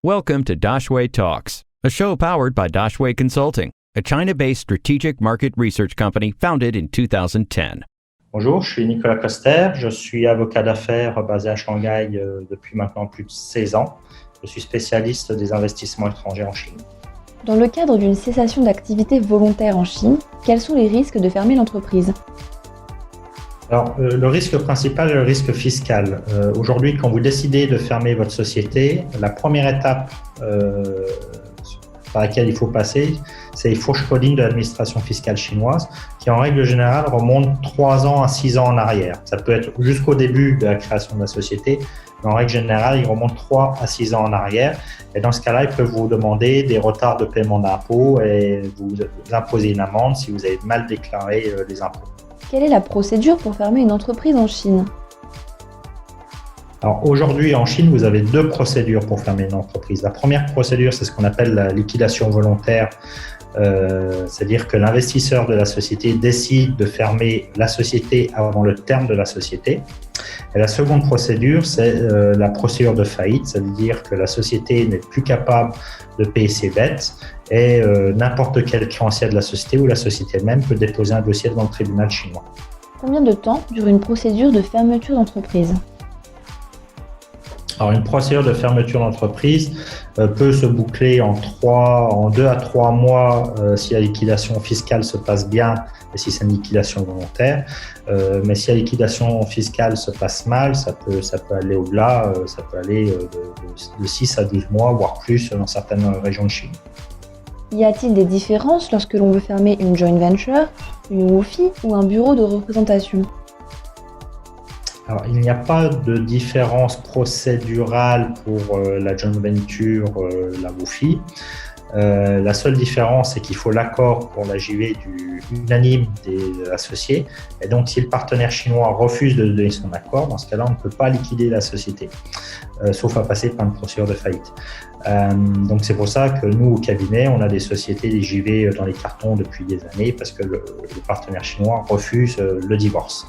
Welcome to Dashway Talks, a show powered by Dashway Consulting, a China-based strategic market research company founded in 2010. Bonjour, je suis Nicolas Coster, je suis avocat d'affaires basé à Shanghai depuis maintenant plus de 16 ans. Je suis spécialiste des investissements étrangers en Chine. Dans le cadre d'une cessation d'activité volontaire en Chine, quels sont les risques de fermer l'entreprise ? Alors, le risque principal est le risque fiscal. Aujourd'hui, quand vous décidez de fermer votre société, la première étape par laquelle il faut passer, c'est le Fouche-Coding de l'administration fiscale chinoise, qui en règle générale remonte 3 ans à 6 ans en arrière. Ça peut être jusqu'au début de la création de la société, mais en règle générale, il remonte 3 à 6 ans en arrière. Et dans ce cas-là, ils peuvent vous demander des retards de paiement d'impôts et vous imposer une amende si vous avez mal déclaré les impôts. Quelle est la procédure pour fermer une entreprise en Chine ? Alors aujourd'hui, en Chine, vous avez 2 procédures pour fermer une entreprise. La première procédure, c'est ce qu'on appelle la liquidation volontaire, c'est-à-dire que l'investisseur de la société décide de fermer la société avant le terme de la société. Et la seconde procédure, c'est la procédure de faillite, c'est-à-dire que la société n'est plus capable de payer ses dettes et n'importe quel créancier de la société ou la société elle-même peut déposer un dossier devant le tribunal chinois. Combien de temps dure une procédure de fermeture d'entreprise ? Alors, une procédure de fermeture d'entreprise peut se boucler en 2 à 3 mois si la liquidation fiscale se passe bien et si c'est une liquidation volontaire. Mais si la liquidation fiscale se passe mal, ça peut aller au-delà, ça peut aller de 6 à 12 mois, voire plus dans certaines régions de Chine. Y a-t-il des différences lorsque l'on veut fermer une joint venture, une WOFI ou un bureau de représentation ? Alors, il n'y a pas de différence procédurale pour la joint venture, la WOFI. La seule différence, c'est qu'il faut l'accord pour la JV unanime des associés. Et donc, si le partenaire chinois refuse de donner son accord, dans ce cas-là, on ne peut pas liquider la société, sauf à passer par une procédure de faillite. Donc, c'est pour ça que nous, au cabinet, on a des sociétés, des JV dans les cartons depuis des années parce que le partenaire chinois refuse le divorce.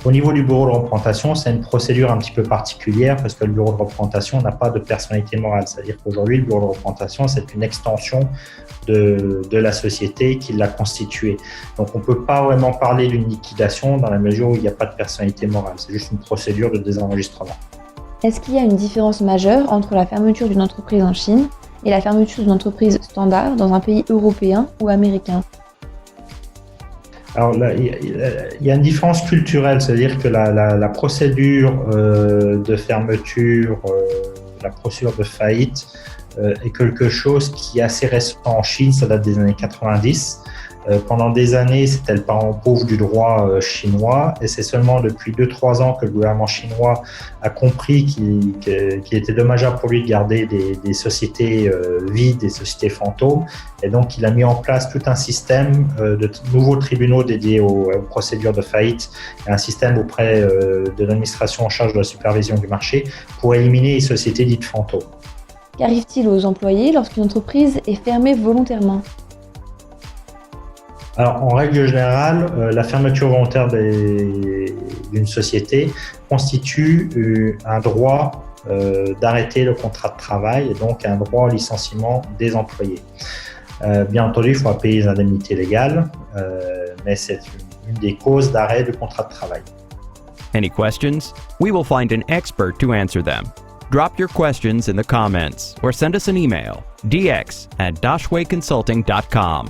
Au niveau du bureau de représentation, c'est une procédure un petit peu particulière parce que le bureau de représentation n'a pas de personnalité morale. C'est-à-dire qu'aujourd'hui, le bureau de représentation, c'est une extension de la société qui l'a constituée. Donc, on ne peut pas vraiment parler d'une liquidation dans la mesure où il n'y a pas de personnalité morale. C'est juste une procédure de désenregistrement. Est-ce qu'il y a une différence majeure entre la fermeture d'une entreprise en Chine et la fermeture d'une entreprise standard dans un pays européen ou américain ? Alors là, il y a une différence culturelle, c'est-à-dire que la procédure de fermeture, la procédure de faillite est quelque chose qui est assez récent en Chine, ça date des années 90. Pendant des années, c'était le parent pauvre du droit chinois et c'est seulement depuis 2-3 ans que le gouvernement chinois a compris qu'il était dommageable pour lui de garder des sociétés vides, des sociétés fantômes, et donc il a mis en place tout un système de nouveaux tribunaux dédiés aux procédures de faillite et un système auprès de l'administration en charge de la supervision du marché pour éliminer les sociétés dites fantômes. Qu'arrive-t-il aux employés lorsqu'une entreprise est fermée volontairement ? Alors, en règle générale, la fermeture volontaire d'une société constitue un droit d'arrêter le contrat de travail et donc un droit au licenciement des employés. Bien entendu, il faudra payer les indemnités légales, mais c'est une des causes d'arrêt du contrat de travail. Any questions? We will find an expert to answer them. Drop your questions in the comments or send us an email, dx@dashwayconsulting.com.